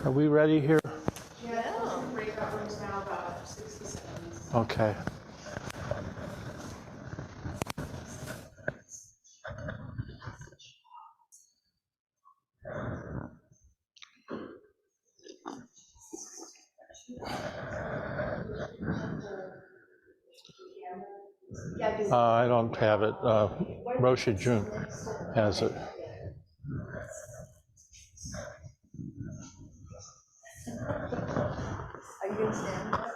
Are we ready here? Yeah. Breakout rooms now about 60 seconds. Okay. I don't have it. Roshi June has it. Are you going to stand up?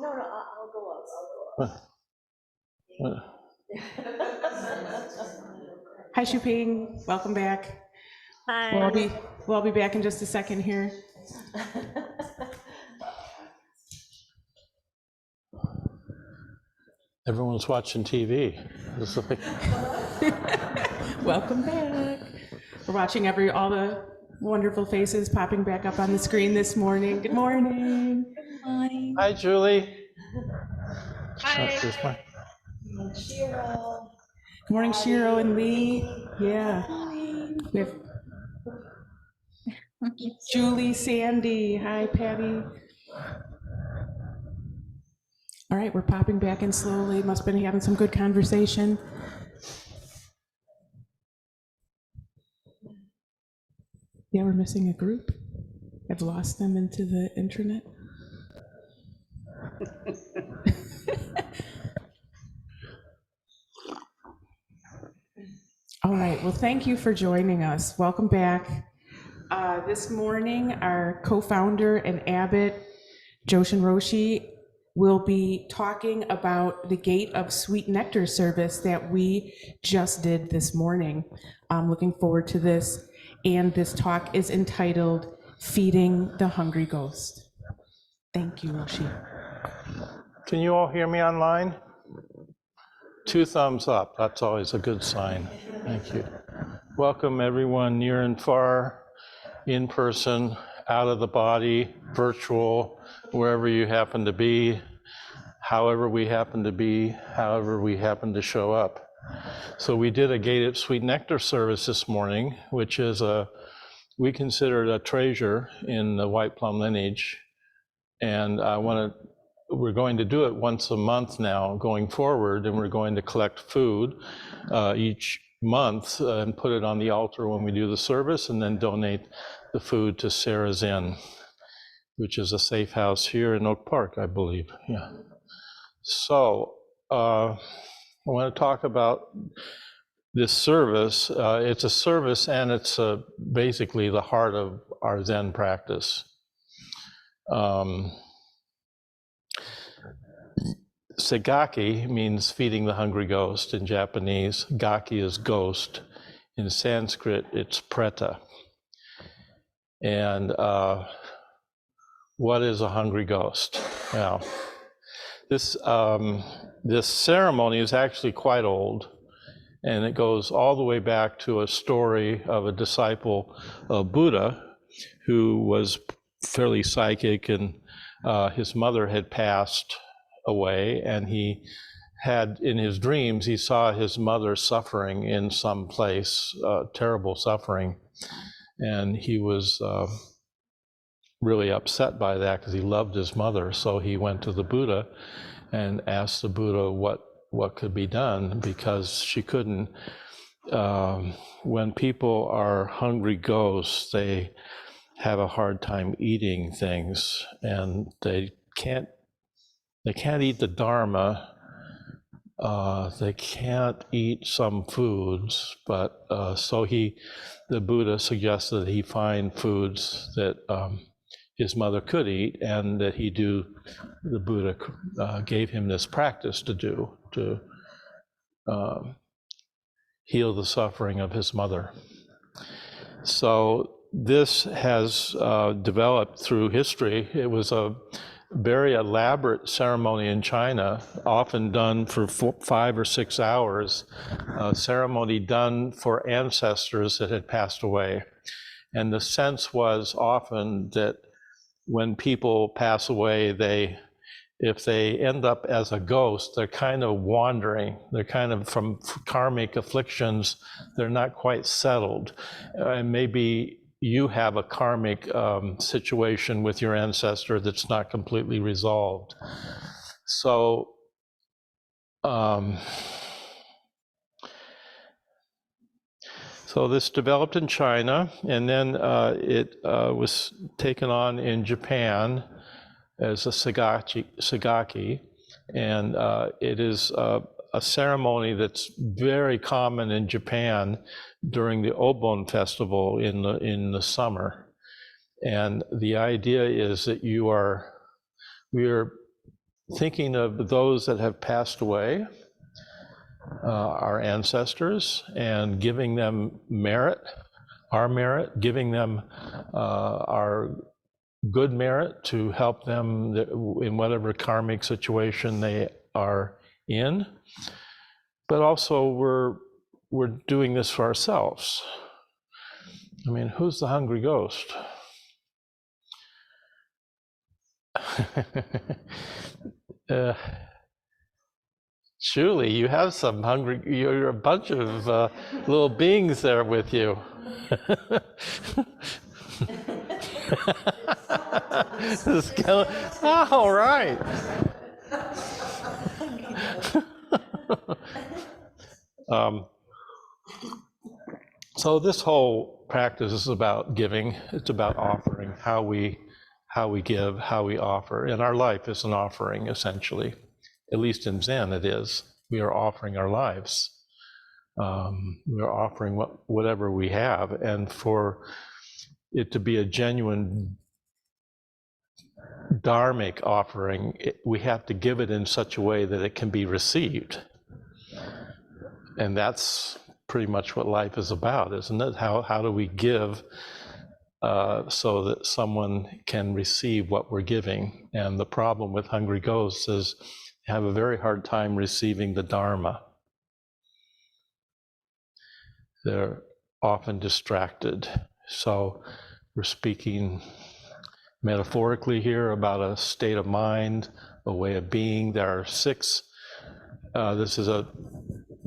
No, I'll go up. Hi, Shuping. Welcome back. Hi. We'll be back in just a second here. Everyone's watching TV. It's like... Welcome back. We're watching all the wonderful faces popping back up on the screen this morning. Good morning. Good morning. Hi, Julie. Hi. Shiro. Good morning, Shiro and Lee. Yeah. We have Julie, Sandy. Hi, Patty. All right, we're popping back in slowly. Must have been having some good conversation. Yeah, we're missing a group. I've lost them into the internet. All right, well, thank you for joining us. Welcome back. This morning, our co-founder and abbot, Joshin Roshi, will be talking about the Gate of Sweet Nectar service that we just did this morning. I'm looking forward to this, and this talk is entitled Feeding the Hungry Ghost. Thank you, Roshi. Can you all hear me online? 2 thumbs up, that's always a good sign. Thank you. Welcome everyone near and far, in person, out of the body, virtual, wherever you happen to be, however we happen to be, however we happen to show up. So we did a Gated Sweet Nectar service this morning, which is we consider it a treasure in the White Plum lineage. And we're going to do it once a month now going forward, and we're going to collect food each month and put it on the altar when we do the service, and then donate the food to Sarah's Inn, which is a safe house here in Oak Park, I believe. Yeah. So I want to talk about this service. It's a service, and it's basically the heart of our Zen practice. Segaki means feeding the hungry ghost in Japanese. Gaki is ghost. In Sanskrit, it's preta. And what is a hungry ghost? Now, this ceremony is actually quite old, and it goes all the way back to a story of a disciple of Buddha who was fairly psychic, and his mother had passed away, and he had, in his dreams, he saw his mother suffering in some place, terrible suffering, and he was really upset by that because he loved his mother. So he went to the Buddha and asked the Buddha what could be done, because she couldn't. When people are hungry ghosts, they have a hard time eating things, and they can't eat the Dharma. They can't eat some foods, but so the Buddha suggested that he find foods that his mother could eat, and that the Buddha gave him this practice to do, to heal the suffering of his mother. So this has developed through history. It was a very elaborate ceremony in China, often done for 5 or 6 hours, a ceremony done for ancestors that had passed away. And the sense was often that when people pass away, if they end up as a ghost, they're kind of wandering. They're kind of from karmic afflictions. They're not quite settled. And maybe you have a karmic situation with your ancestor that's not completely resolved. So so this developed in China, and then it was taken on in Japan as a sagaki, and it is a ceremony that's very common in Japan during the Obon festival in the summer. And the idea is that we are thinking of those that have passed away, our ancestors, and giving them merit, giving them our good merit to help them in whatever karmic situation they are in. But also we're doing this for ourselves. I mean, who's the hungry ghost? Julie, you have some hungry, you're a bunch of little beings there with you. All right. So this whole practice is about giving. It's about offering, how we give, how we offer. And our life is an offering, essentially. At least in Zen it is. We are offering our lives. We are offering whatever we have. And for it to be a genuine dharmic offering, we have to give it in such a way that it can be received. And that's pretty much what life is about, isn't it? How do we give so that someone can receive what we're giving? And the problem with hungry ghosts is they have a very hard time receiving the Dharma. They're often distracted. So we're speaking metaphorically here about a state of mind, a way of being. There are six. This is a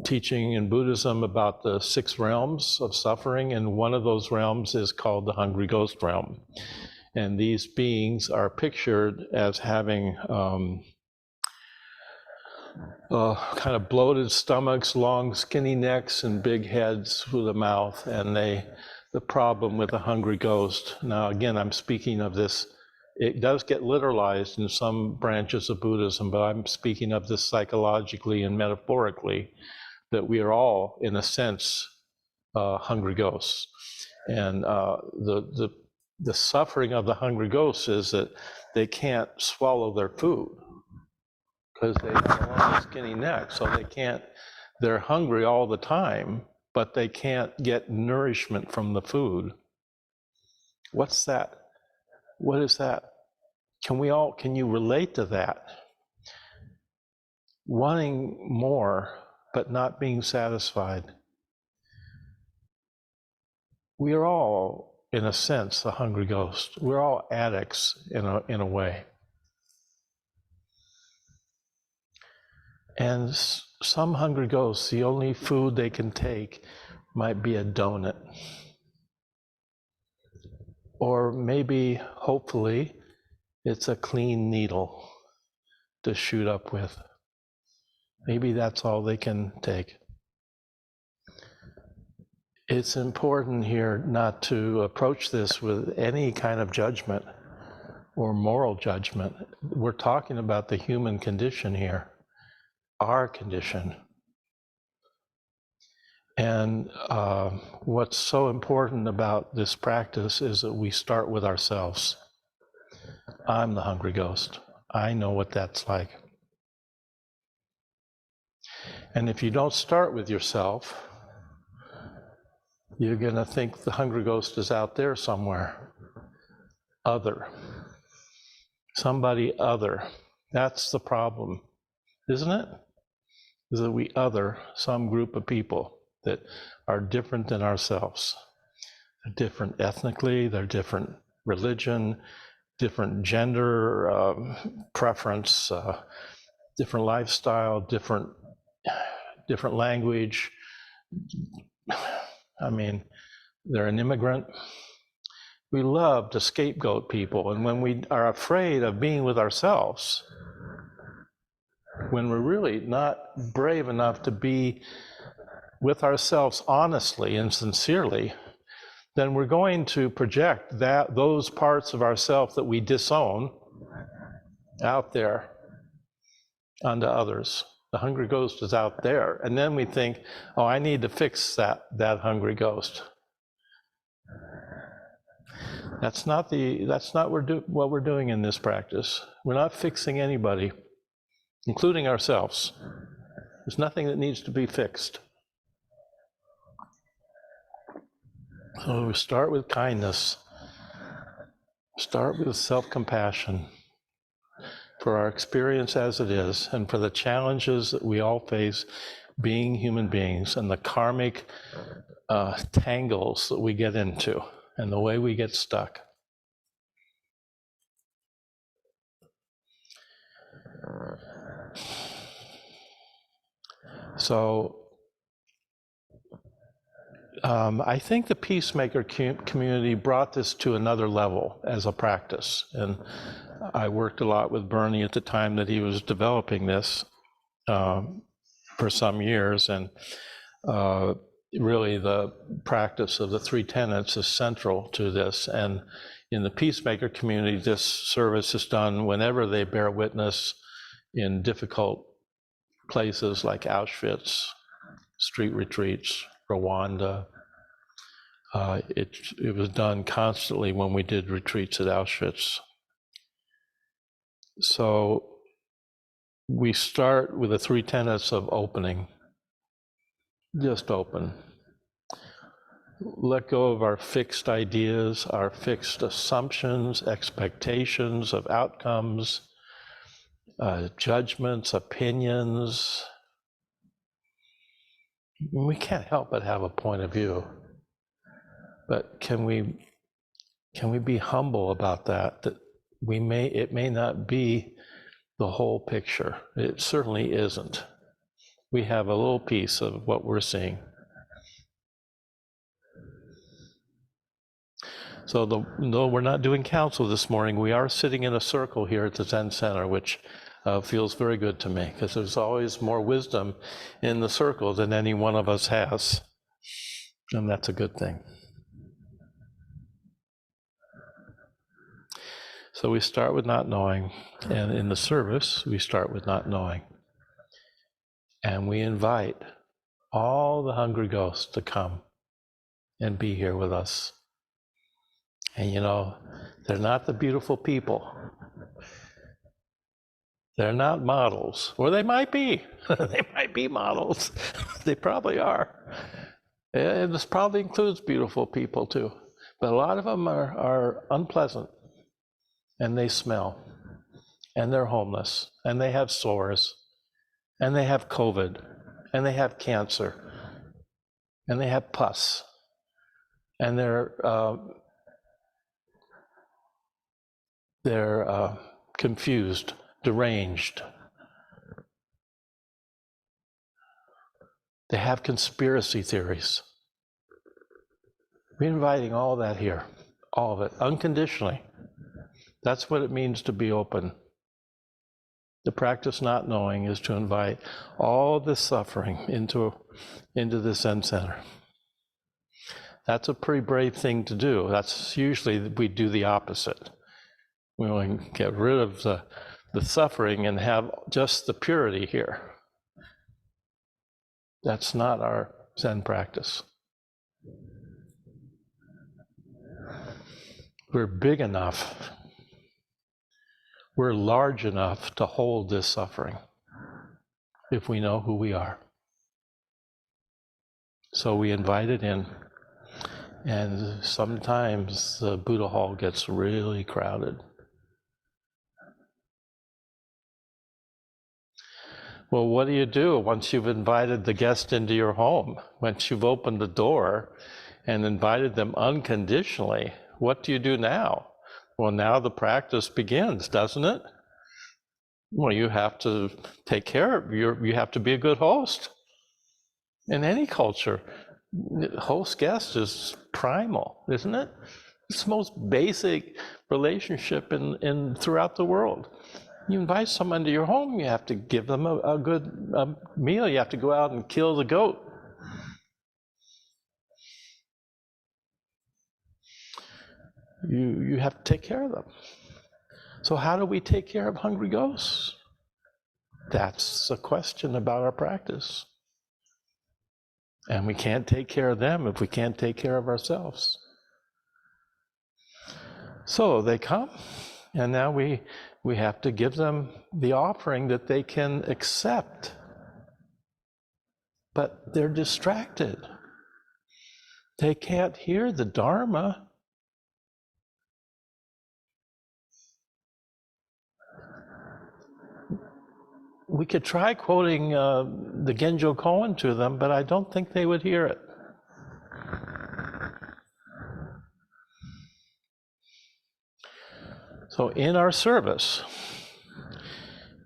teaching in Buddhism about the 6 realms of suffering, and one of those realms is called the hungry ghost realm. And these beings are pictured as having kind of bloated stomachs, long skinny necks, and big heads with a mouth. And the problem with a hungry ghost, now again, I'm speaking of this, it does get literalized in some branches of Buddhism, but I'm speaking of this psychologically and metaphorically, that we are all, in a sense, hungry ghosts. And the suffering of the hungry ghosts is that they can't swallow their food because they have a long skinny neck, so they're hungry all the time, but they can't get nourishment from the food. What's that? What is that? Can you relate to that? Wanting more, but not being satisfied. We are all, in a sense, a hungry ghost. We're all addicts in a way. And some hungry ghosts, the only food they can take might be a donut. Or maybe, hopefully, it's a clean needle to shoot up with. Maybe that's all they can take. It's important here not to approach this with any kind of judgment or moral judgment. We're talking about the human condition here, our condition. And what's so important about this practice is that we start with ourselves. I'm the hungry ghost. I know what that's like. And if you don't start with yourself, you're going to think the hungry ghost is out there somewhere. Other. Somebody other. That's the problem, isn't it? Is that we other some group of people that are different than ourselves. They're different ethnically, they're different religion, different gender preference, different lifestyle, different language. I mean, they're an immigrant. We love to scapegoat people, and when we are afraid of being with ourselves, when we're really not brave enough to be with ourselves honestly and sincerely, then we're going to project those parts of ourselves that we disown out there onto others. The hungry ghost is out there, and then we think, oh, I need to fix that hungry ghost. That's not what we're doing in this practice. We're not fixing anybody, including ourselves. There's nothing that needs to be fixed. So we start with kindness. Start with self-compassion for our experience as it is, and for the challenges that we all face being human beings, and the karmic tangles that we get into, and the way we get stuck. So I think the peacemaker community brought this to another level as a practice. And I worked a lot with Bernie at the time that he was developing this for some years. And really the practice of the three tenets is central to this. And in the peacemaker community, this service is done whenever they bear witness in difficult places like Auschwitz, street retreats, Rwanda. It was done constantly when we did retreats at Auschwitz. So we start with the three tenets of opening. Just open. Let go of our fixed ideas, our fixed assumptions, expectations of outcomes, judgments, opinions. We can't help but have a point of view. But can we be humble about that? That it may not be the whole picture. It certainly isn't. We have a little piece of what we're seeing. So though we're not doing counsel this morning, we are sitting in a circle here at the Zen Center, which feels very good to me, because there's always more wisdom in the circle than any one of us has. And that's a good thing. So we start with not knowing, and in the service, we start with not knowing. And we invite all the hungry ghosts to come and be here with us. And you know, they're not the beautiful people. They're not models, or they might be. They might be models. They probably are. And this probably includes beautiful people too. But a lot of them are unpleasant. And they smell, and they're homeless, and they have sores, and they have COVID, and they have cancer, and they have pus, and they're confused, deranged. They have conspiracy theories. We're inviting all that here, all of it, unconditionally. That's what it means to be open. To practice not knowing is to invite all this suffering into the Zen Center. That's a pretty brave thing to do. That's usually we do the opposite. We want to get rid of the suffering and have just the purity here. That's not our Zen practice. We're big enough. We're large enough to hold this suffering if we know who we are. So we invite it in, and sometimes the Buddha hall gets really crowded. Well, what do you do once you've invited the guest into your home? Once you've opened the door and invited them unconditionally, what do you do now? Well, now the practice begins, doesn't it? Well, you have to take care of you have to be a good host. In any culture, host-guest is primal, isn't it? It's the most basic relationship in throughout the world. You invite someone to your home, you have to give them a good meal. You have to go out and kill the goat. You have to take care of them. So how do we take care of hungry ghosts? That's a question about our practice. And we can't take care of them if we can't take care of ourselves. So they come, and now we have to give them the offering that they can accept. But they're distracted. They can't hear the Dharma. We could try quoting the Genjo Koan to them, but I don't think they would hear it. So in our service,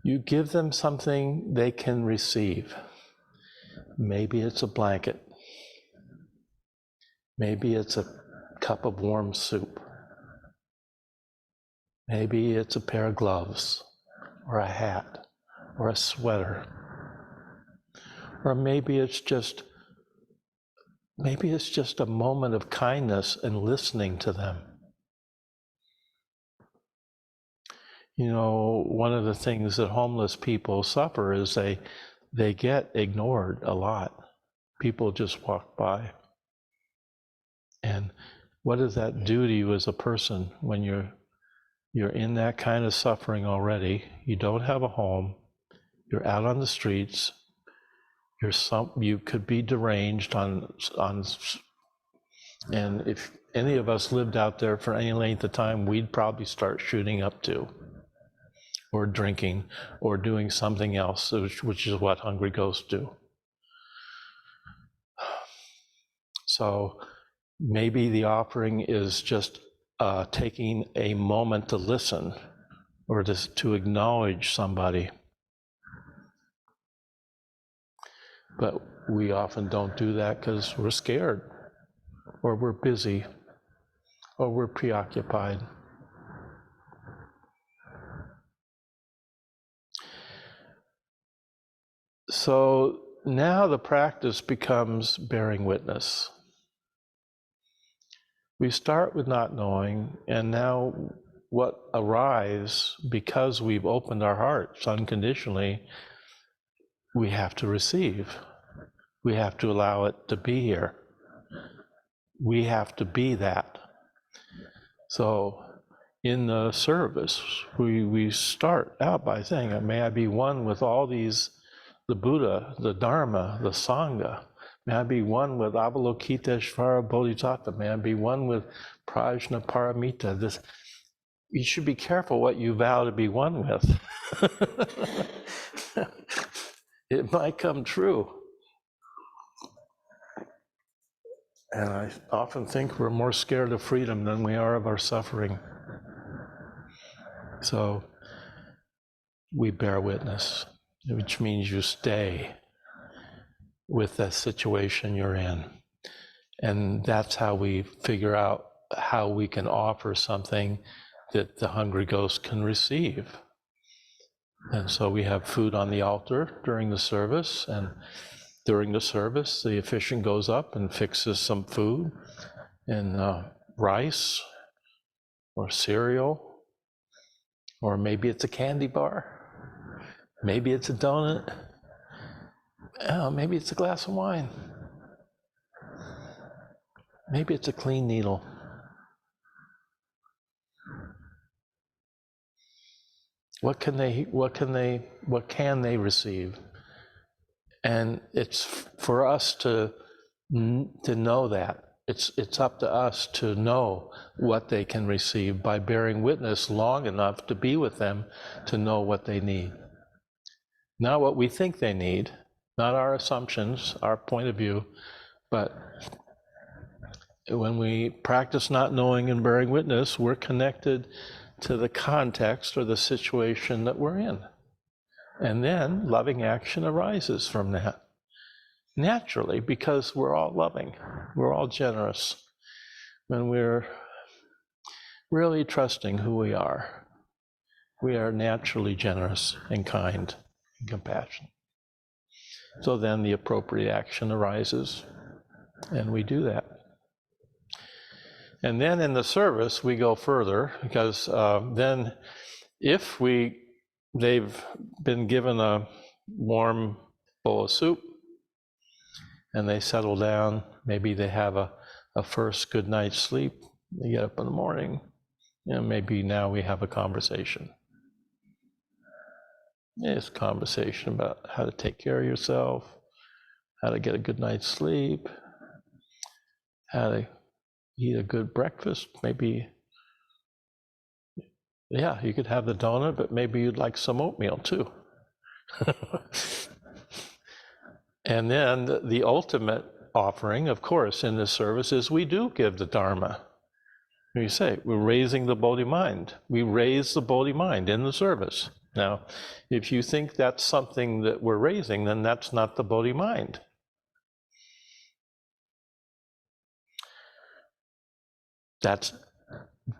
you give them something they can receive. Maybe it's a blanket. Maybe it's a cup of warm soup. Maybe it's a pair of gloves, or a hat, or a sweater. Or maybe it's just a moment of kindness and listening to them. You know, one of the things that homeless people suffer is they get ignored a lot. People just walk by. And what does that do to you as a person when you're in that kind of suffering already? You don't have a home. You're out on the streets. You could be deranged on, and if any of us lived out there for any length of time, we'd probably start shooting up too, or drinking, or doing something else, which is what hungry ghosts do. So maybe the offering is just taking a moment to listen, or to acknowledge somebody. But we often don't do that because we're scared, or we're busy, or we're preoccupied. So now the practice becomes bearing witness. We start with not knowing, and now what arises because we've opened our hearts unconditionally, we have to receive. We have to allow it to be here. We have to be that. So in the service, we start out by saying, may I be one with all these, the Buddha, the Dharma, the Sangha. May I be one with Avalokiteshvara Bodhisattva. May I be one with Prajna Paramita. You should be careful what you vow to be one with. It might come true. And I often think we're more scared of freedom than we are of our suffering. So we bear witness, which means you stay with the situation you're in. And that's how we figure out how we can offer something that the hungry ghost can receive. And so we have food on the altar during the service, and during the service, the officiant goes up and fixes some food, and rice, or cereal, or maybe it's a candy bar, maybe it's a donut, maybe it's a glass of wine, maybe it's a clean needle. What can they receive? And it's for us to know that. It's up to us to know what they can receive by bearing witness long enough to be with them to know what they need. Not what we think they need, not our assumptions, our point of view, but when we practice not knowing and bearing witness, we're connected to the context or the situation that we're in. And then loving action arises from that. Naturally, because we're all loving, we're all generous. When we're really trusting who we are. We are naturally generous and kind and compassionate. So then the appropriate action arises, and we do that. And then in the service, we go further, because then if they've been given a warm bowl of soup, and they settle down, maybe they have a first good night's sleep, they get up in the morning, maybe now we have a conversation. It's a conversation about how to take care of yourself, how to get a good night's sleep, how to eat a good breakfast. Maybe, yeah, you could have the donut, but maybe you'd like some oatmeal too. And then the ultimate offering, of course, in this service is we do give the Dharma. We say, we're raising the Bodhi mind. We raise the Bodhi mind in the service. Now, if you think that's something that we're raising, then that's not the Bodhi mind. That's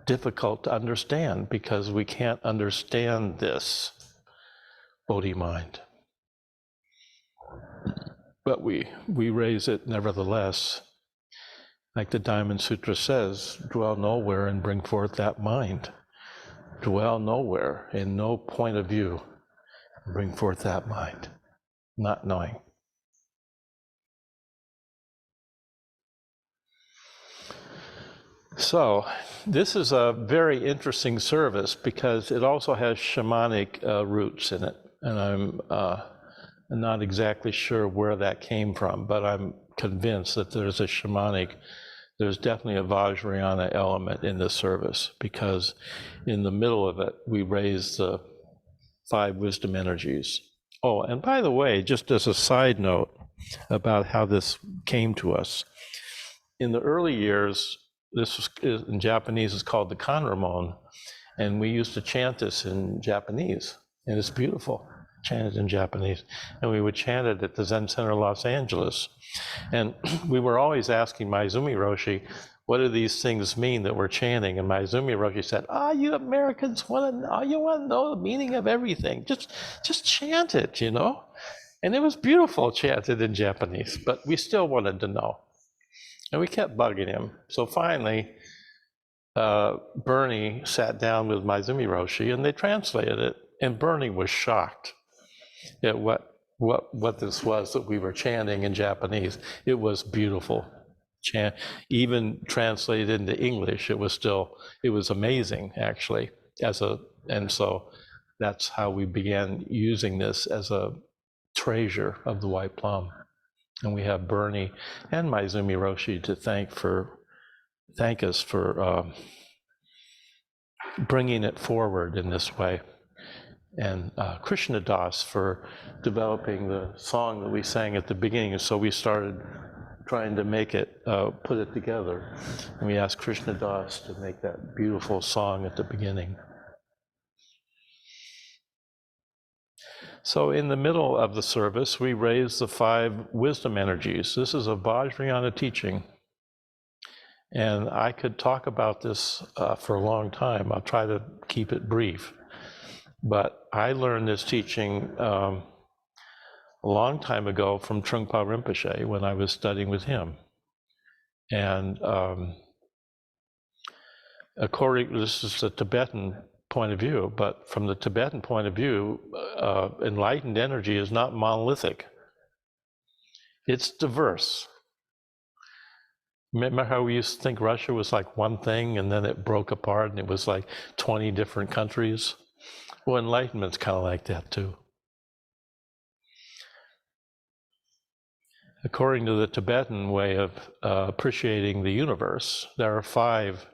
difficult to understand because we can't understand this Bodhi mind. But we raise it nevertheless. Like the Diamond Sutra says, dwell nowhere and bring forth that mind. Dwell nowhere, in no point of view, bring forth that mind, not knowing. So, this is a very interesting service because it also has shamanic roots in it. And I'm not exactly sure where that came from, but I'm convinced that there's definitely a Vajrayana element in this service, because in the middle of it, we raise the 5 wisdom energies. Oh, and by the way, just as a side note about how this came to us, in the early years, in Japanese is called the Kanramon, and we used to chant this in Japanese, and it's beautiful, chanted in Japanese, and we would chant it at the Zen Center Los Angeles. And we were always asking Maizumi Roshi, what do these things mean that we're chanting? And Maizumi Roshi said, you Americans want to know the meaning of everything. Just chant it, And it was beautiful chanted in Japanese, but we still wanted to know. And we kept bugging him. So finally, Bernie sat down with Maizumi Roshi and they translated it. And Bernie was shocked at what this was that we were chanting in Japanese. It was beautiful. Even translated into English, it was amazing, actually. And so that's how we began using this as a treasure of the White Plum. And we have Bernie and Maizumi Roshi to thank us for bringing it forward in this way. And Krishna Das for developing the song that we sang at the beginning. So we started trying to make it, put it together. And we asked Krishna Das to make that beautiful song at the beginning. So in the middle of the service, we raise the 5 wisdom energies. This is a Vajrayana teaching. And I could talk about this for a long time. I'll try to keep it brief. But I learned this teaching a long time ago from Trungpa Rinpoche when I was studying with him. And this is the Tibetan point of view, but from the Tibetan point of view, enlightened energy is not monolithic. It's diverse. Remember how we used to think Russia was like one thing and then it broke apart and it was like 20 different countries? Well, enlightenment's kind of like that too. According to the Tibetan way of appreciating the universe, there are 5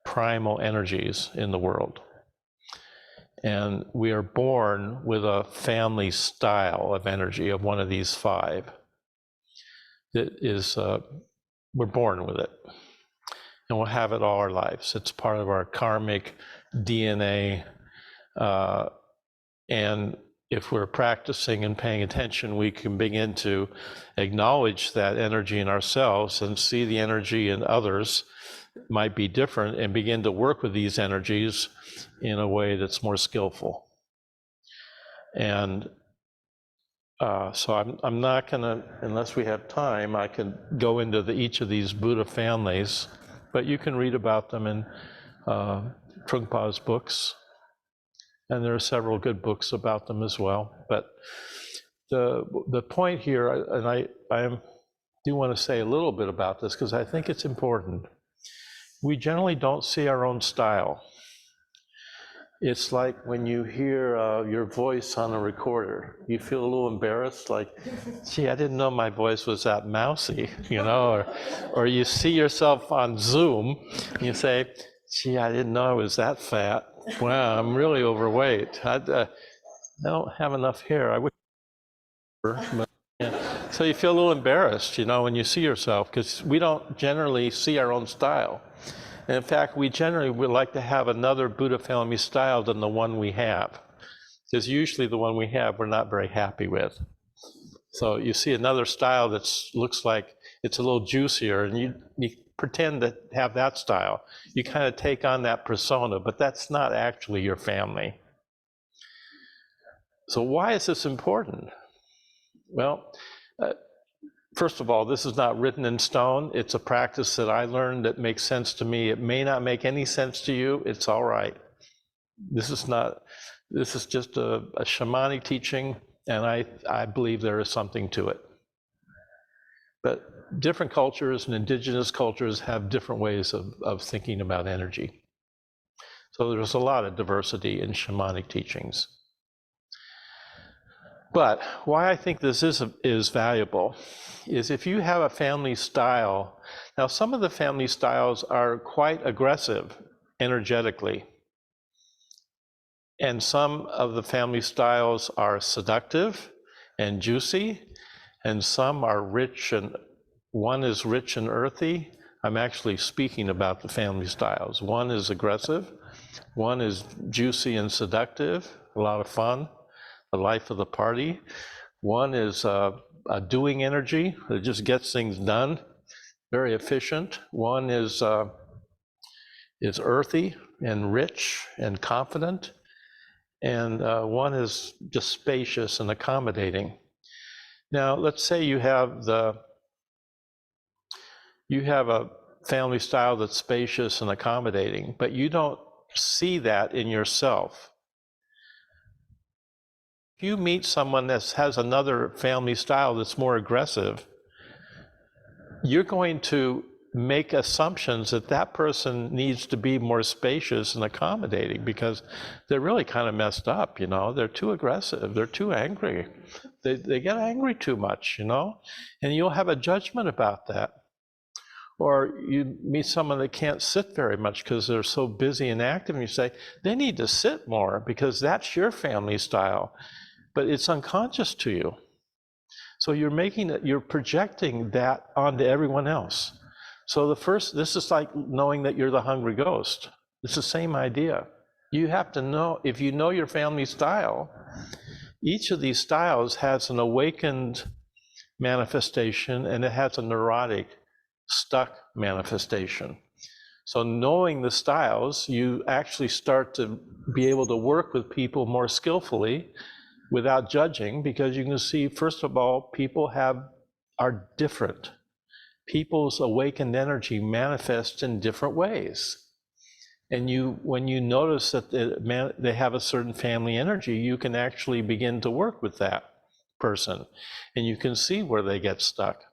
primal energies in the world. And we are born with a family style of energy of one of these 5. That is, we're born with it. And we'll have it all our lives. It's part of our karmic DNA. And if we're practicing and paying attention, we can begin to acknowledge that energy in ourselves and see the energy in others might be different and begin to work with these energies in a way that's more skillful. And so I'm not gonna, unless we have time, I can go into each of these Buddha families, but you can read about them in Trungpa's books, and there are several good books about them as well. But the point here, and I do want to say a little bit about this because I think it's important. We generally don't see our own style. It's like when you hear your voice on a recorder, you feel a little embarrassed, like, gee, I didn't know my voice was that mousy, you know, or you see yourself on Zoom, and you say, gee, I didn't know I was that fat. Wow, I'm really overweight. I don't have enough hair. I wish. But, yeah. So you feel a little embarrassed, you know, when you see yourself, because we don't generally see our own style. And in fact, we generally would like to have another Buddha family style than the one we have, because usually the one we have we're not very happy with. So you see another style that looks like it's a little juicier, and you pretend to have that style. You kind of take on that persona, but that's not actually your family. So why is this important? Well, first of all, this is not written in stone. It's a practice that I learned that makes sense to me. It may not make any sense to you. It's all right. This is just a shamanic teaching, and I believe there is something to it. But different cultures and indigenous cultures have different ways of thinking about energy. So there's a lot of diversity in shamanic teachings. But why I think this is valuable is if you have a family style. Now, some of the family styles are quite aggressive energetically, and some of the family styles are seductive and juicy, and some are rich, and one is rich and earthy. I'm actually speaking about the family styles. One is aggressive, one is juicy and seductive, a lot of fun, the life of the party. One is a doing energy that just gets things done, very efficient. One is earthy and rich and confident, and one is just spacious and accommodating. Now, let's say you have a family style that's spacious and accommodating, but you don't see that in yourself. If you meet someone that has another family style that's more aggressive, you're going to make assumptions that that person needs to be more spacious and accommodating because they're really kind of messed up, you know. They're too aggressive, they're too angry. They get angry too much, you know, and you'll have a judgment about that. Or you meet someone that can't sit very much because they're so busy and active, and you say, they need to sit more because that's your family style. But it's unconscious to you. So you're projecting that onto everyone else. So this is like knowing that you're the hungry ghost. It's the same idea. You have to know, if you know your family style, each of these styles has an awakened manifestation and it has a neurotic, stuck manifestation. So knowing the styles, you actually start to be able to work with people more skillfully without judging, because you can see, first of all, people are different. People's awakened energy manifests in different ways. And when you notice that they have a certain family energy, you can actually begin to work with that person. And you can see where they get stuck.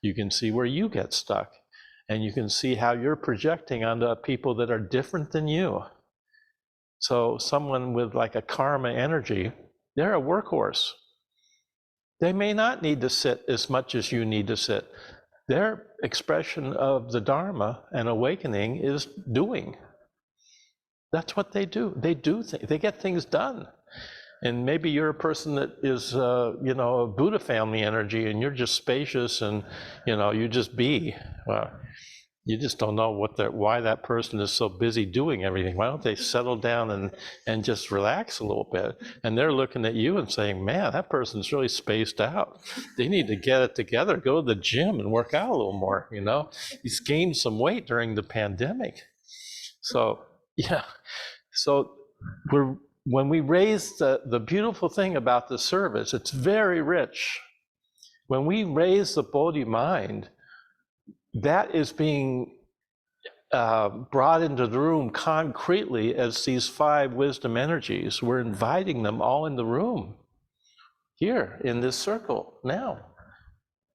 You can see where you get stuck. And you can see how you're projecting onto people that are different than you. So someone with like a karma energy, they're a workhorse. They may not need to sit as much as you need to sit. Their expression of the Dharma and awakening is doing. That's what they do. They get things done. And maybe you're a person that is, a Buddha family energy, and you're just spacious and, you just be. Well, You just don't know why that person is so busy doing everything. Why don't they settle down and just relax a little bit? And they're looking at you and saying, man, that person's really spaced out. They need to get it together, go to the gym and work out a little more, you know? He's gained some weight during the pandemic. So, yeah. So when we raise the beautiful thing about the service, it's very rich. When we raise the Bodhi mind, that is being brought into the room concretely as these 5 wisdom energies. We're inviting them all in the room, here in this circle now.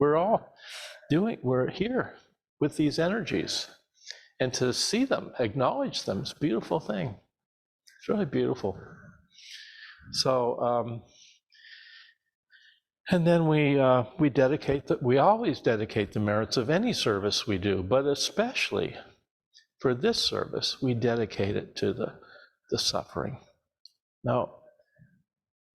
We're here with these energies. And to see them, acknowledge them, is a beautiful thing. It's really beautiful. So, and then we always dedicate the merits of any service we do, but especially for this service, we dedicate it to the suffering. Now,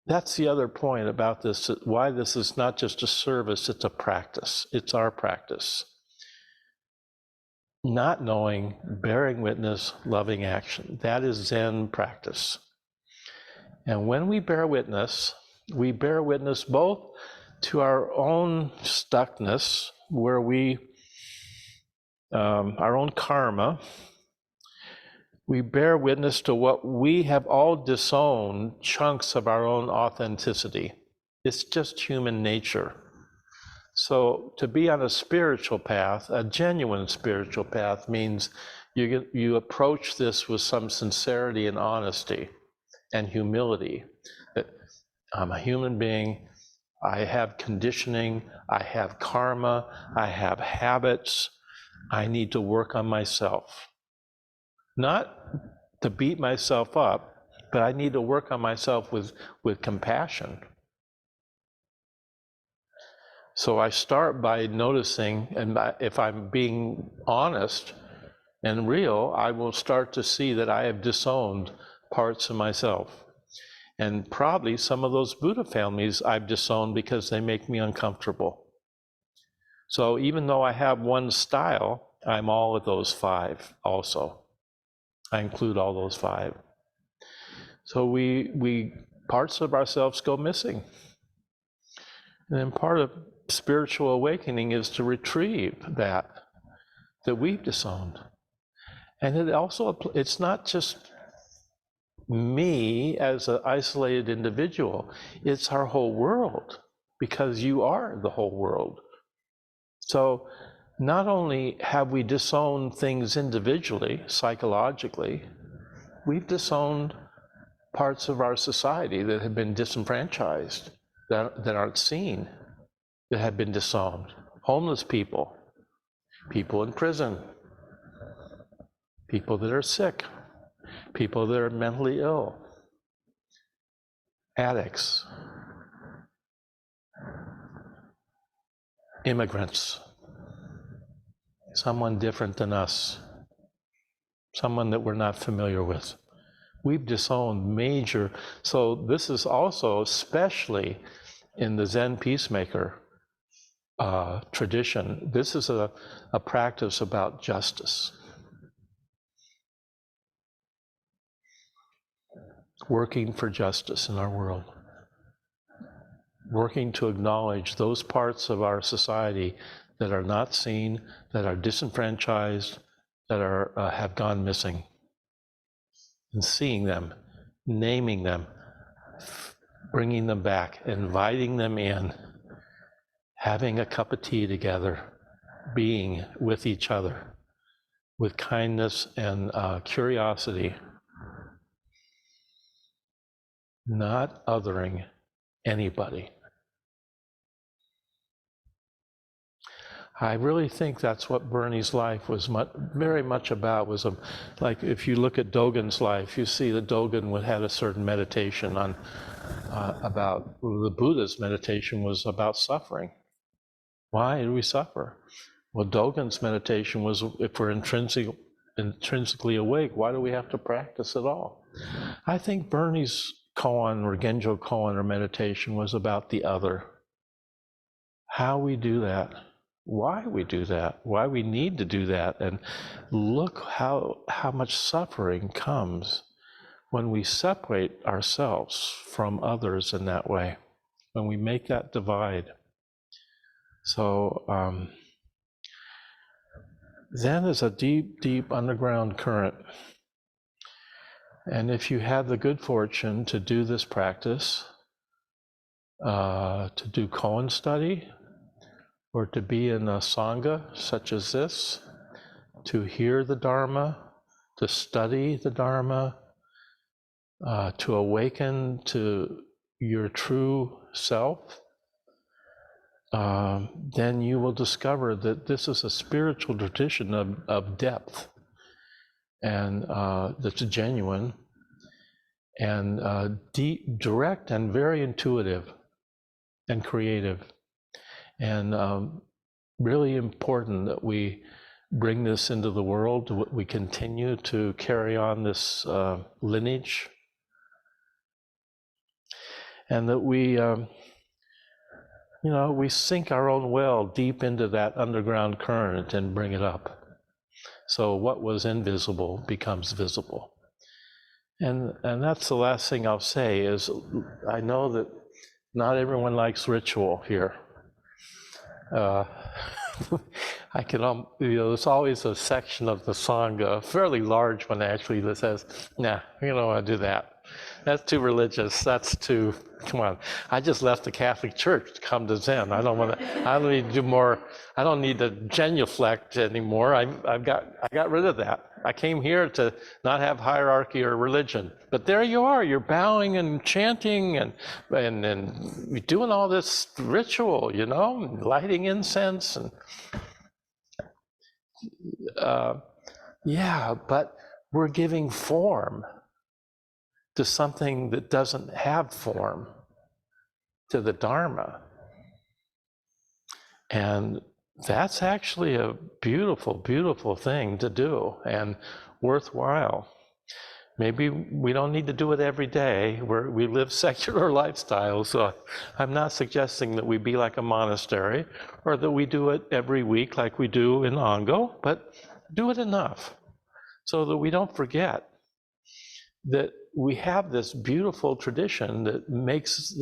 that's the other point about this, why this is not just a service, it's a practice. It's our practice. Not knowing, bearing witness, loving action. That is Zen practice. And when we bear witness both to our own stuckness, where our own karma, we bear witness to what we have all disowned, chunks of our own authenticity. It's just human nature. So to be on a spiritual path, a genuine spiritual path, means you approach this with some sincerity and honesty and humility. That I'm a human being, I have conditioning, I have karma, I have habits, I need to work on myself. Not to beat myself up, but I need to work on myself with compassion. So I start by noticing, and if I'm being honest and real, I will start to see that I have disowned parts of myself. And probably some of those Buddha families I've disowned because they make me uncomfortable. So even though I have one style, I'm all of those 5 also. I include all those 5. So we parts of ourselves go missing. And then part of spiritual awakening is to retrieve that we've disowned. And it's not just me as an isolated individual, it's our whole world, because you are the whole world. So not only have we disowned things individually, psychologically, we've disowned parts of our society that have been disenfranchised, that aren't seen, that have been disowned. Homeless people, people in prison, people that are sick, people that are mentally ill, addicts, immigrants, someone different than us, someone that we're not familiar with. We've disowned major, so this is also, especially in the Zen peacemaker tradition, this is a practice about justice. Working for justice in our world. Working to acknowledge those parts of our society that are not seen, that are disenfranchised, that have gone missing. And seeing them, naming them, bringing them back, inviting them in, having a cup of tea together, being with each other, with kindness and curiosity, not othering anybody. I really think that's what Bernie's life was very much about. Like if you look at Dogen's life, you see that Dogen had a certain meditation on about the Buddha's meditation was about suffering. Why do we suffer? Well, Dogen's meditation was, if we're intrinsically awake, why do we have to practice at all? I think Bernie's koan or Genjo koan or meditation was about the other. How we do that. why we do that, why we need to do that, and look how much suffering comes when we separate ourselves from others in that way, when we make that divide. So Zen is a deep, deep underground current. And if you have the good fortune to do this practice, to do koan study, or to be in a sangha such as this, to hear the Dharma, to study the Dharma, to awaken to your true self, then you will discover that this is a spiritual tradition of depth, and that's genuine, and deep, direct, and very intuitive, and creative, and really important that we bring this into the world. We continue to carry on this lineage, and that we we sink our own well deep into that underground current and bring it up. So what was invisible becomes visible. And that's the last thing I'll say is, I know that not everyone likes ritual here. I can, there's always a section of the Sangha, a fairly large one actually, that says, nah, you don't want to do that. That's too religious. That's too, come on. I just left the Catholic Church to come to Zen. I don't need to do more. I don't need to genuflect anymore. I got rid of that. I came here to not have hierarchy or religion. But there you are, you're bowing and chanting and doing all this ritual, lighting incense and yeah, but we're giving form to something that doesn't have form, to the Dharma. And that's actually a beautiful, beautiful thing to do and worthwhile. Maybe we don't need to do it every day. We live secular lifestyles, so I'm not suggesting that we be like a monastery or that we do it every week like we do in Ango, but do it enough so that we don't forget that we have this beautiful tradition that makes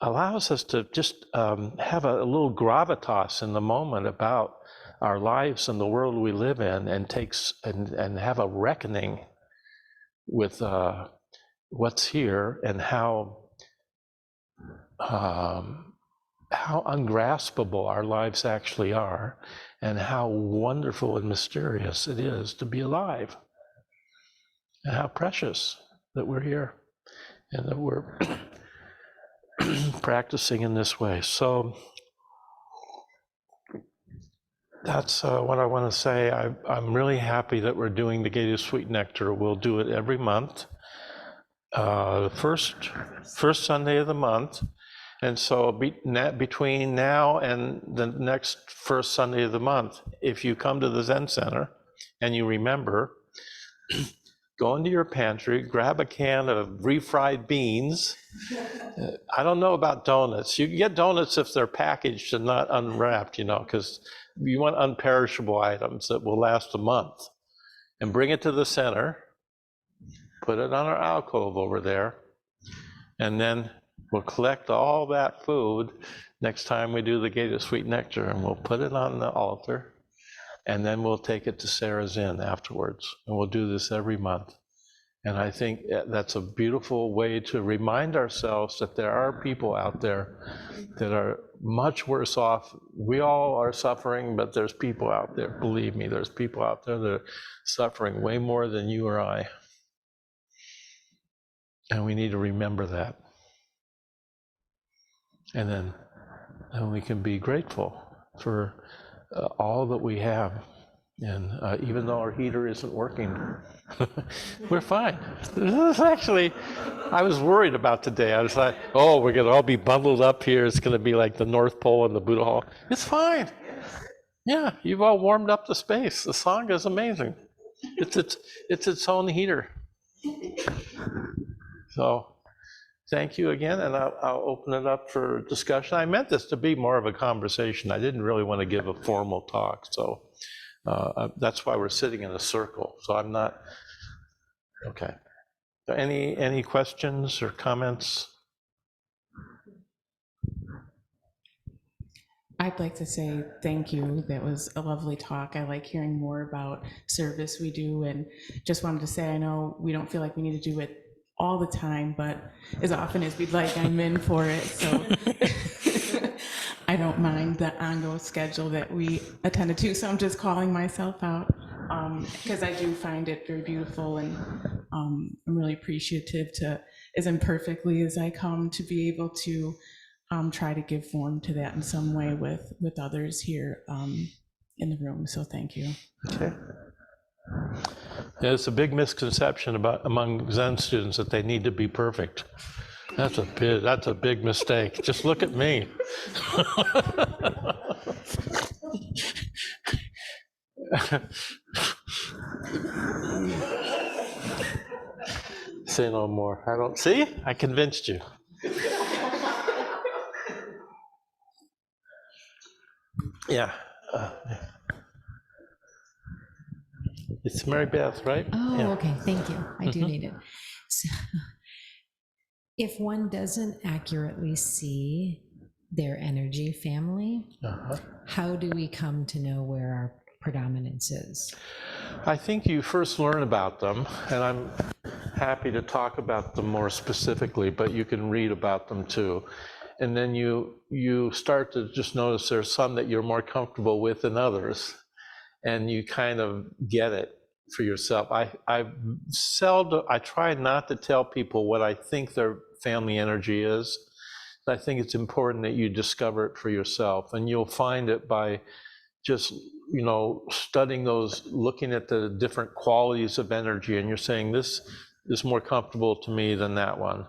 allows us to just have a little gravitas in the moment about our lives and the world we live in, and have a reckoning with what's here and how ungraspable our lives actually are, and how wonderful and mysterious it is to be alive, and how precious that we're here and that we're practicing in this way. So that's what I want to say. I'm really happy that we're doing the Gate of Sweet Nectar. We'll do it every month, the first Sunday of the month. And so between now and the next first Sunday of the month, if you come to the Zen Center and you remember, go into your pantry, grab a can of refried beans. I don't know about donuts. You can get donuts if they're packaged and not unwrapped, because you want unperishable items that will last a month. And bring it to the center, put it on our alcove over there, and then we'll collect all that food next time we do the Gate of Sweet Nectar, and we'll put it on the altar, and then we'll take it to Sarah's Inn afterwards. And we'll do this every month. And I think that's a beautiful way to remind ourselves that there are people out there that are much worse off. We all are suffering, but there's people out there, believe me, there's people out there that are suffering way more than you or I. And we need to remember that. And then we can be grateful for all that we have. And even though our heater isn't working, we're fine. Actually, I was worried about today. I was like, oh, we're going to all be bundled up here. It's going to be like the North Pole and the Buddha Hall. It's fine. Yeah, you've all warmed up the space. The Sangha is amazing. It's its own heater. So thank you again, and I'll open it up for discussion. I meant this to be more of a conversation. I didn't really want to give a formal talk, so that's why we're sitting in a circle. So I'm not, okay. Any questions or comments? I'd like to say thank you. That was a lovely talk. I like hearing more about service we do, and just wanted to say, I know we don't feel like we need to do it all the time, but as often as we'd like, I'm in for it. So I don't mind the ongoing schedule that we attended to. So I'm just calling myself out because I do find it very beautiful, and I'm really appreciative to, as imperfectly as I come, to be able to try to give form to that in some way with others here in the room. So thank you. Okay. Yeah, it's a big misconception among Zen students that they need to be perfect. That's a big mistake. Just look at me. Say no more. I don't see. I convinced you. Yeah. It's Mary Beth, right? Oh, Yeah. okay, thank you. I do need it. So, if one doesn't accurately see their energy family, how do we come to know where our predominance is? I think you first learn about them, and I'm happy to talk about them more specifically, but you can read about them too. And then you start to just notice there's some that you're more comfortable with than others, and you kind of get it for yourself. I try not to tell people what I think their family energy is. I think it's important that you discover it for yourself, and you'll find it by just studying those, looking at the different qualities of energy, and you're saying this is more comfortable to me than that one.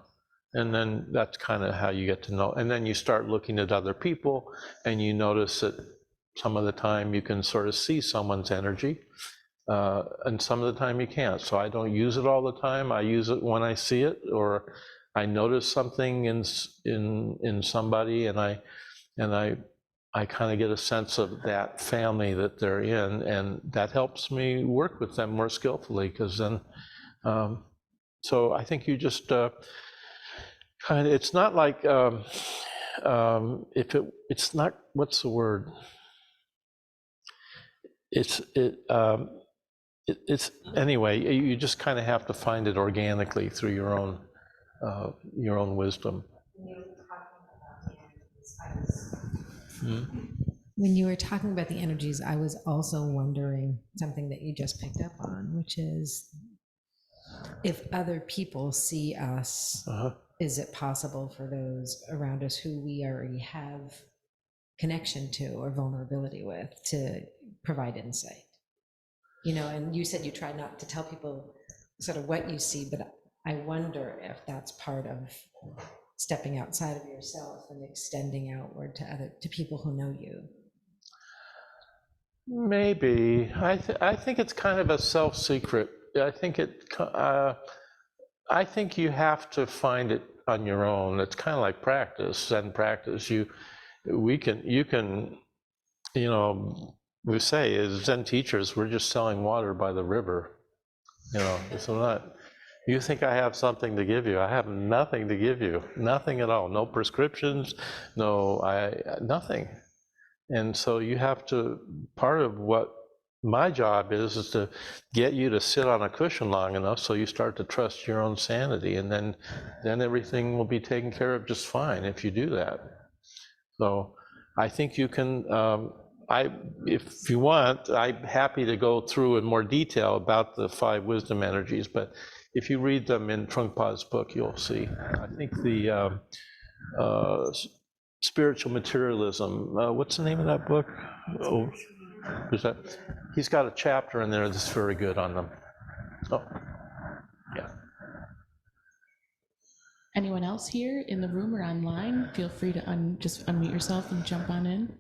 And then that's kind of how you get to know. And then you start looking at other people, and you notice that some of the time you can sort of see someone's energy, and some of the time you can't. So I don't use it all the time. I use it when I see it, or I notice something in somebody, and I kind of get a sense of that family that they're in, and that helps me work with them more skillfully, because then, so I think you just kind of, it's not like, it's not, what's the word? It's anyway, you just kind of have to find it organically through your own wisdom. When you were talking about the energies, I was also wondering something that you just picked up on, which is if other people see us, is it possible for those around us who we already have connection to or vulnerability with to provide insight? And you said you try not to tell people sort of what you see, but I wonder if that's part of stepping outside of yourself and extending outward to people who know you. Maybe. I think it's kind of a self-secret. I think you have to find it on your own. It's kind of like practice and practice. You can, we say as Zen teachers, we're just selling water by the river. So you think I have something to give you. I have nothing to give you, nothing at all. No prescriptions, nothing. And so you have to, part of what my job is to get you to sit on a cushion long enough so you start to trust your own sanity, and then everything will be taken care of just fine if you do that. So I think you can, if you want, I'm happy to go through in more detail about the 5 wisdom energies, but if you read them in Trungpa's book, you'll see. I think the Spiritual Materialism, what's the name of that book? Oh, he's got a chapter in there that's very good on them. Oh, yeah. Anyone else here in the room or online? Feel free to just unmute yourself and jump on in.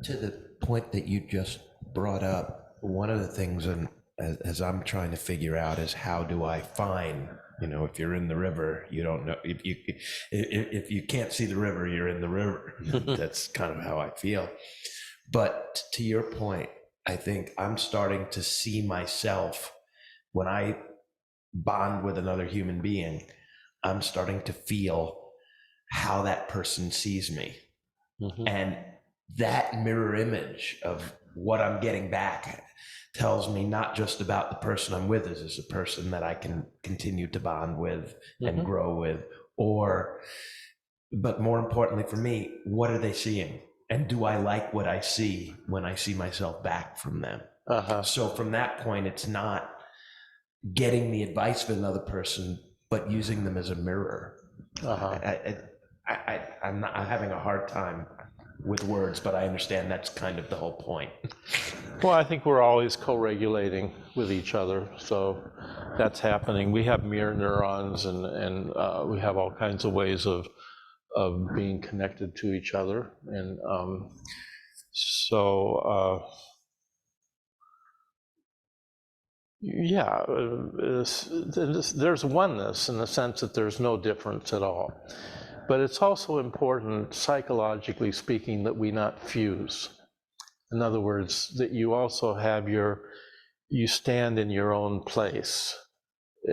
To the point that you just brought up, one of the things, and as I'm trying to figure out is how do I find, if you're in the river, you don't know if you can't see the river, you're in the river. That's kind of how I feel. But to your point, I think I'm starting to see myself when I bond with another human being. I'm starting to feel how that person sees me. Mhm. And that mirror image of what I'm getting back tells me not just about the person I'm with as a person that I can continue to bond with and Mhm. grow with, but more importantly for me, what are they seeing? And do I like what I see when I see myself back from them? Uh-huh. So from that point, it's not getting the advice of another person, but using them as a mirror. Uh-huh. I'm having a hard time with words, but I understand that's kind of the whole point. Well, I think we're always co-regulating with each other, so that's happening. We have mirror neurons, and we have all kinds of ways of being connected to each other, and so yeah, there's oneness in the sense that there's no difference at all. But it's also important, psychologically speaking, that we not fuse. In other words, that you also have you stand in your own place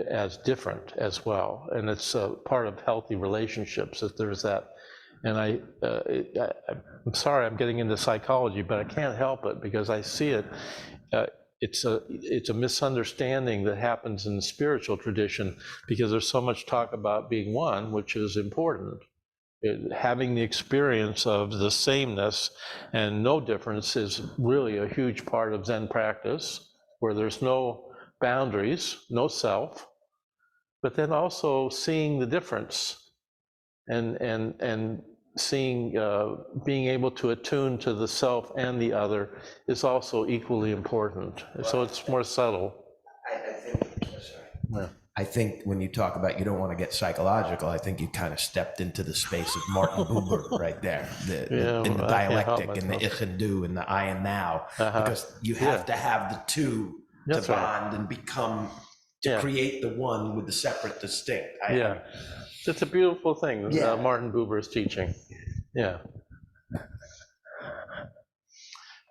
as different as well. And it's a part of healthy relationships that there's that. And I'm sorry I'm getting into psychology, but I can't help it because I see it. It's a misunderstanding that happens in the spiritual tradition because there's so much talk about being one, which is important. Having the experience of the sameness and no difference is really a huge part of Zen practice, where there's no boundaries, no self, but then also seeing the difference and seeing, being able to attune to the self and the other is also equally important. So it's more subtle. I think when you talk about you don't want to get psychological, I think you kind of stepped into the space of Martin Buber right there, in the dialectic, in the ich and du, and the I and thou, because you have to have the two to bond and become, to create the one with the separate distinct. It's a beautiful thing, Martin Buber's teaching. Yeah.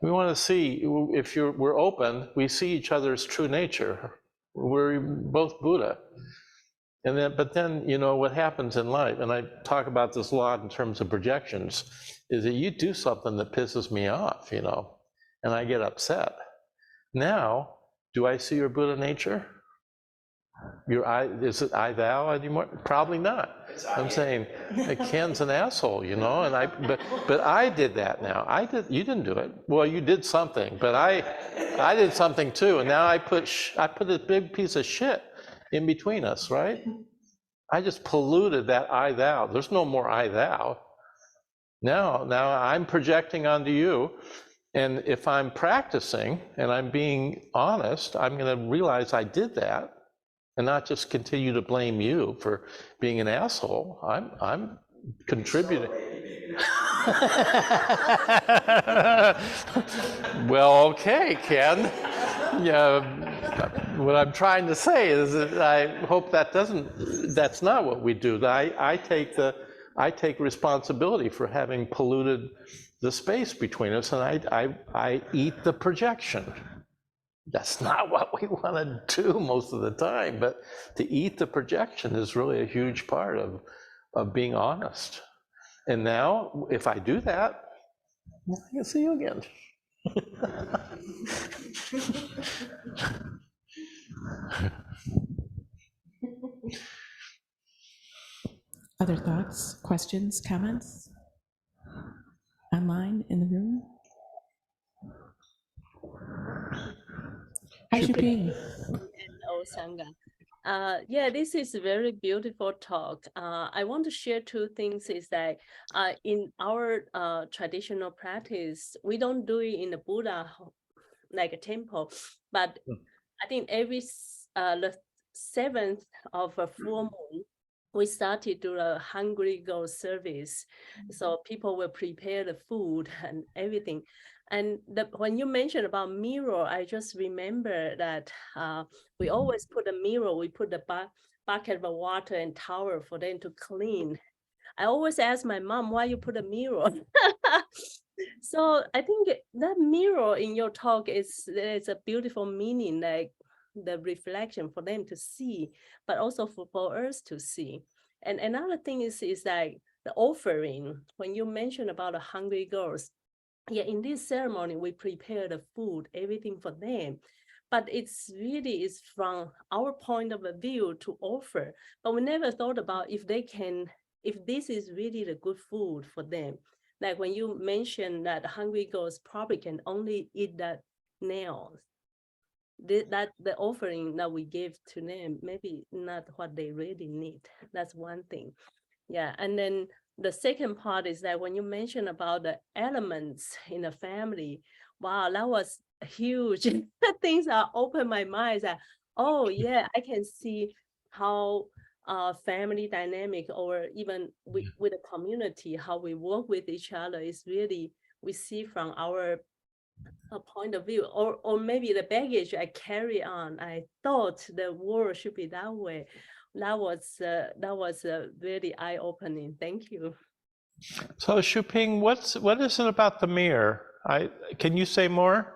We want to see, if we're open, we see each other's true nature. We're both Buddha. And then, but then, what happens in life, and I talk about this a lot in terms of projections, is that you do something that pisses me off, and I get upset. Now, do I see your Buddha nature? Is it I thou anymore? Probably not. I'm saying Ken's an asshole, but I did that now. You didn't do it. Well, you did something, but I did something too, and now I put a big piece of shit in between us, right? I just polluted that I thou. There's no more I thou. Now I'm projecting onto you, and if I'm practicing and I'm being honest, I'm going to realize I did that. And not just continue to blame you for being an asshole. I'm contributing. Well, okay, Ken. Yeah, what I'm trying to say is that I hope that's not what we do. I take responsibility for having polluted the space between us, and I eat the projection. That's not what we want to do most of the time, but to eat the projection is really a huge part of being honest. And now, if I do that, I can see you again. Other thoughts, questions, comments? Online, in the room? How's you being? Oh, Sangha. Yeah, this is a very beautiful talk. I want to share two things is that in our traditional practice, we don't do it in the Buddha, like a temple, but I think the 7th of a full moon, we started to a Hungry Girl service. So people will prepare the food and everything. And when you mentioned about mirror, I just remember that we always put a mirror, we put the bucket of water and towel for them to clean. I always ask my mom, why you put a mirror? So I think that mirror in your talk it's a beautiful meaning, like the reflection for them to see, but also for us to see. And another thing is like the offering. When you mentioned about the hungry girls, yeah, in this ceremony, we prepare the food, everything for them. But it's really is from our point of view to offer. But we never thought about if this is really the good food for them. Like when you mentioned that hungry girls probably can only eat that nails. That the offering that we give to them, maybe not what they really need. That's one thing. Yeah, and then the second part is that when you mentioned about the elements in the family, wow, that was huge. Things that opened my mind that, oh yeah, I can see how family dynamic or even with the community, how we work with each other is really, we see from our point of view, or maybe the baggage I carry on. I thought the world should be that way. That was very eye-opening. Thank you. So Shuping, what is it about the mirror? Can you say more?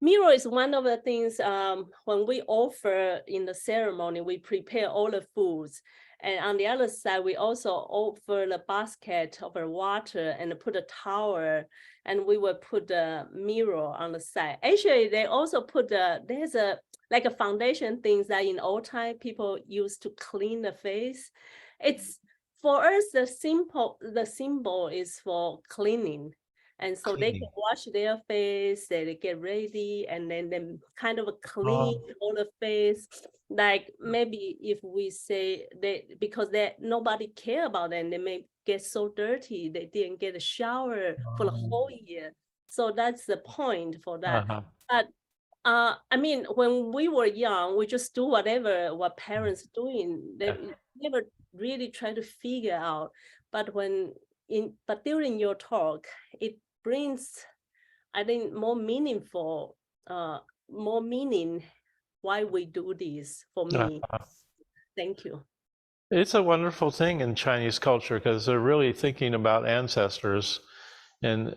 Mirror is one of the things when we offer in the ceremony, we prepare all the foods. And on the other side, we also offer the basket of the water and put a towel, and we will put the mirror on the side. Actually, they also put there's a like a foundation things that in old time people used to clean the face. It's for us the symbol is for cleaning. And so they can wash their face, they get ready, and then kind of clean all the face. Like maybe if we say because nobody care about them, they may get so dirty, they didn't get a shower for the whole year. So that's the point for that. But I mean, when we were young, we just do what parents doing. They never really try to figure out. But during your talk, it brings, I think, more meaning why we do this for me. Thank you. It's a wonderful thing in Chinese culture because they're really thinking about ancestors and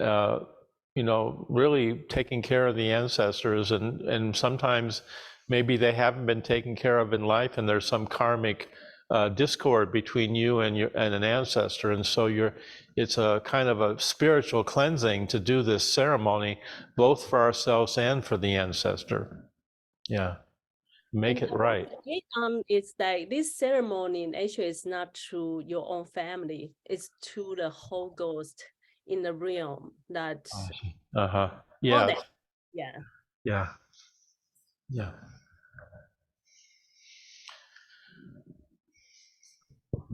really taking care of the ancestors, and sometimes maybe they haven't been taken care of in life, and there's some karmic discord between you and an ancestor, and so it's a kind of a spiritual cleansing to do this ceremony, both for ourselves and for the ancestor. Yeah, make it right. It's like this ceremony actually is not to your own family; it's to the whole ghost in the realm that. Yeah. Yeah. Yeah. Yeah.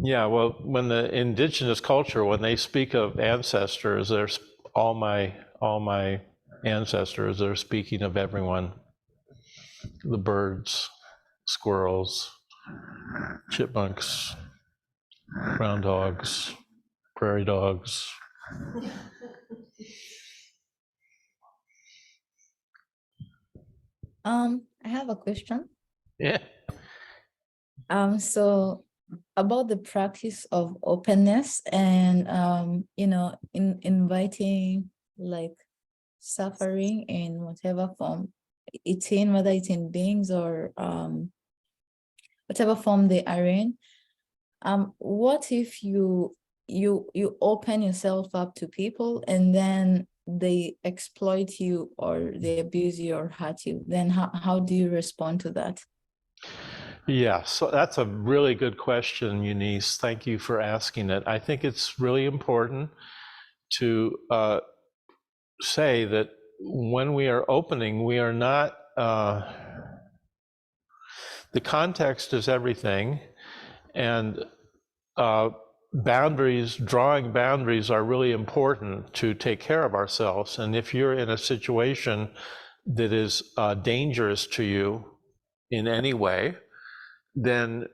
Yeah, well, when the indigenous culture, when they speak of ancestors, there's all my ancestors, they're speaking of everyone. The birds, squirrels, chipmunks, ground dogs, prairie dogs. I have a question. Yeah. So about the practice of openness and in inviting like suffering in whatever form it's in, whether it's in beings or whatever form they are in. What if you open yourself up to people and then they exploit you or they abuse you or hurt you? Then how do you respond to that? Yeah, so that's a really good question, Eunice. Thank you for asking it. I think it's really important to say that when we are opening, we are not, the context is everything, and drawing boundaries are really important to take care of ourselves. And if you're in a situation that is dangerous to you in any way, then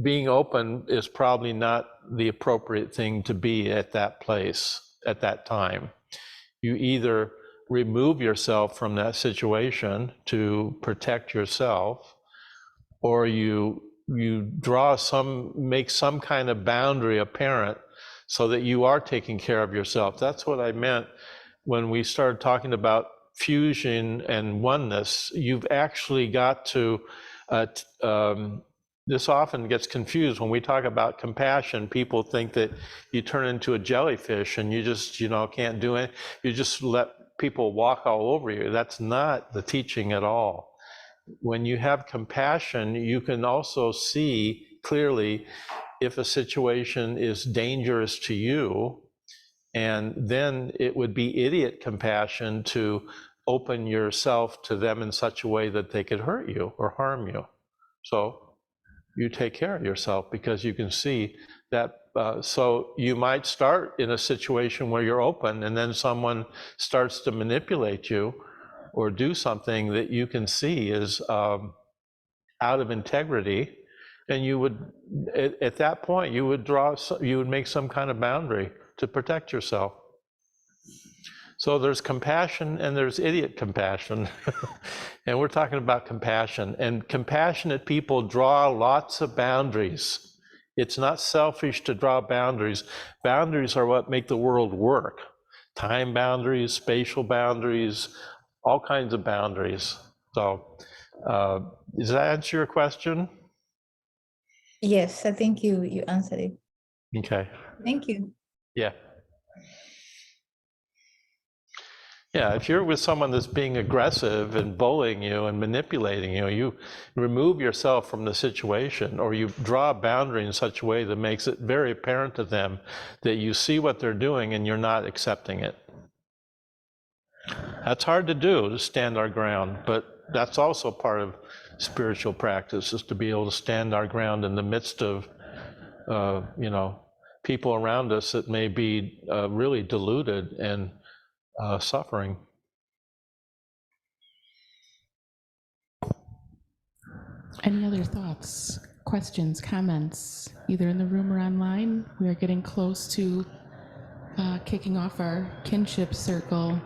being open is probably not the appropriate thing to be at that place at that time. You either remove yourself from that situation to protect yourself, or you make some kind of boundary apparent so that you are taking care of yourself. That's what I meant when we started talking about fusion and oneness. You've actually got to, this often gets confused when we talk about compassion. People think that you turn into a jellyfish and you just, can't do it. You just let people walk all over you. That's not the teaching at all. When you have compassion, you can also see clearly if a situation is dangerous to you, and then it would be idiot compassion to open yourself to them in such a way that they could hurt you or harm you. So you take care of yourself because you can see that. So you might start in a situation where you're open, and then someone starts to manipulate you or do something that you can see is out of integrity, and you would, at that point, you would make some kind of boundary to protect yourself. So there's compassion and there's idiot compassion. And we're talking about compassion. And compassionate people draw lots of boundaries. It's not selfish to draw boundaries. Boundaries are what make the world work. Time boundaries, spatial boundaries, all kinds of boundaries. So does that answer your question? Yes, I think you answered it. Okay. Thank you. Yeah. Yeah, if you're with someone that's being aggressive and bullying you and manipulating you, you remove yourself from the situation, or you draw a boundary in such a way that makes it very apparent to them that you see what they're doing and you're not accepting it. That's hard to do, to stand our ground, but that's also part of spiritual practice, is to be able to stand our ground in the midst of, people around us that may be really deluded and suffering. Any other thoughts, questions, comments, either in the room or online? We are getting close to kicking off our kinship circle,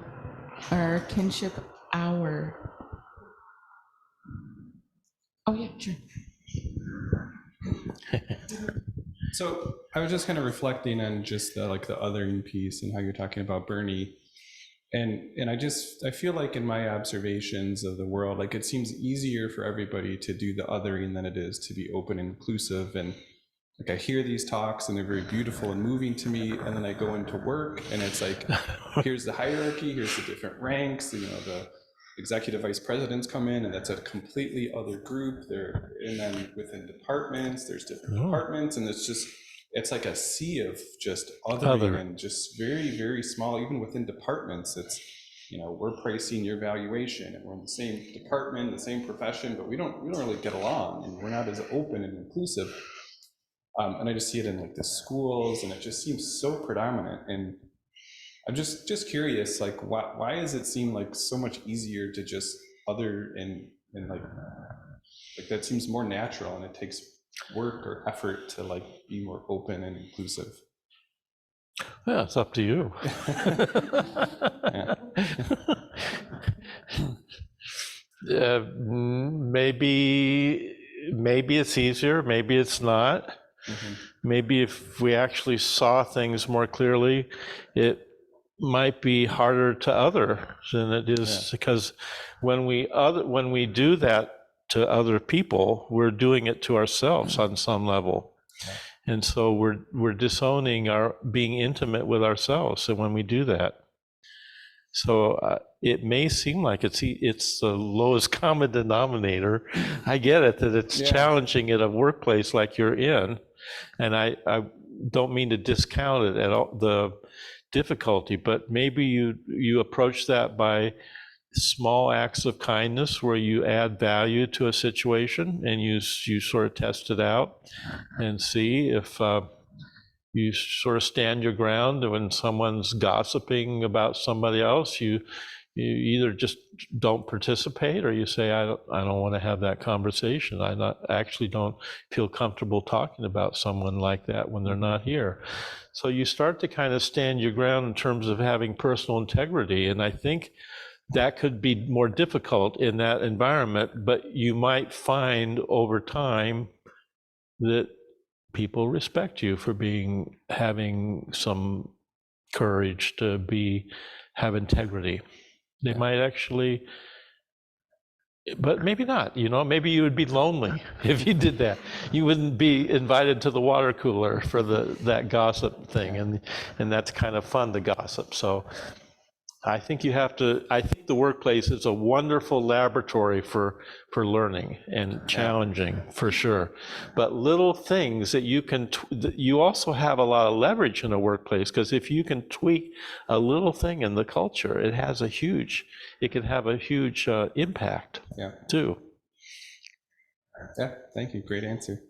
our kinship hour. Oh yeah, sure. So I was just kind of reflecting on just the othering piece and how you're talking about Bernie. And I feel like in my observations of the world, like it seems easier for everybody to do the othering than it is to be open and inclusive. And like I hear these talks and they're very beautiful and moving to me, and then I go into work and it's like, here's the hierarchy, here's the different ranks, the executive vice presidents come in and that's a completely other group there. And then within departments, there's different departments, and it's like a sea of just othering and just very, very small, even within departments. It's, we're pricing your valuation and we're in the same department, the same profession, but we don't really get along, and we're not as open and inclusive. And I just see it in like the schools, and it just seems so predominant. And I'm just curious, like, why does it seem like so much easier to just other and like that seems more natural, and it takes work or effort to like be more open and inclusive? Yeah, it's up to you. Maybe it's easier, maybe it's not. Mm-hmm. Maybe if we actually saw things more clearly, it might be harder to other than it is, because when we do that to other people, we're doing it to ourselves on some level. And so we're disowning our being intimate with ourselves. And when we do that, so it may seem like it's the lowest common denominator. I get it that it's challenging at a workplace like you're in, and I don't mean to discount it at all, the difficulty, but maybe you approach that by small acts of kindness where you add value to a situation, and you sort of test it out and see if you sort of stand your ground. When someone's gossiping about somebody else, you You either just don't participate, or you say, I don't want to have that conversation. Actually don't feel comfortable talking about someone like that when they're not here. So you start to kind of stand your ground in terms of having personal integrity. And I think that could be more difficult in that environment, but you might find over time that people respect you for having some courage to have integrity. They might actually, but maybe not, maybe you would be lonely if you did that. You wouldn't be invited to the water cooler for that gossip thing, and that's kind of fun to gossip. So I think I think the workplace is a wonderful laboratory for learning and challenging, for sure. But little things that you also have a lot of leverage in a workplace, because if you can tweak a little thing in the culture, it can have a huge impact too. Yeah, thank you. Great answer.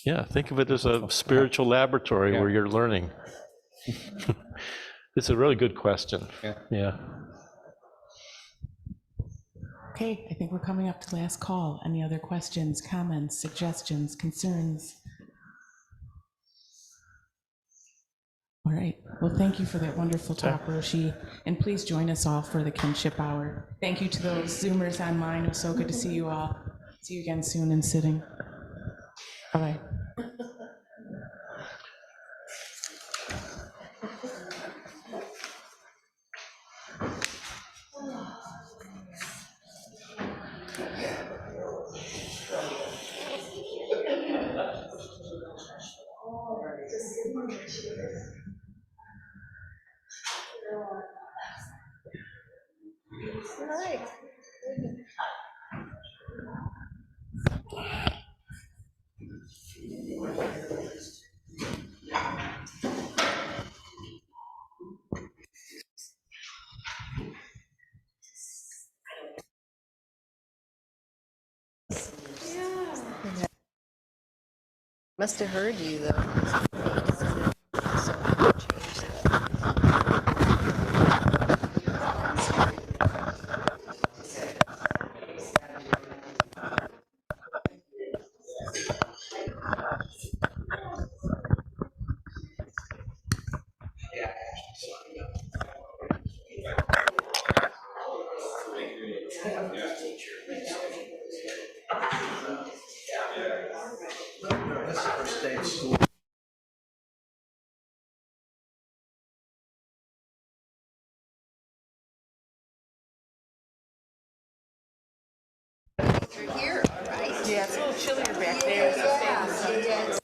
Yeah, think of it as a spiritual laboratory where you're learning. It's a really good question. Yeah. Okay, I think we're coming up to last call. Any other questions, comments, suggestions, concerns? All right. Well, thank you for that wonderful talk, Roshi. And please join us all for the Kinship Hour. Thank you to those Zoomers online. It was so good to see you all. See you again soon in sitting. Bye-bye. Must have heard you though. Yeah, it's a little chillier back there. So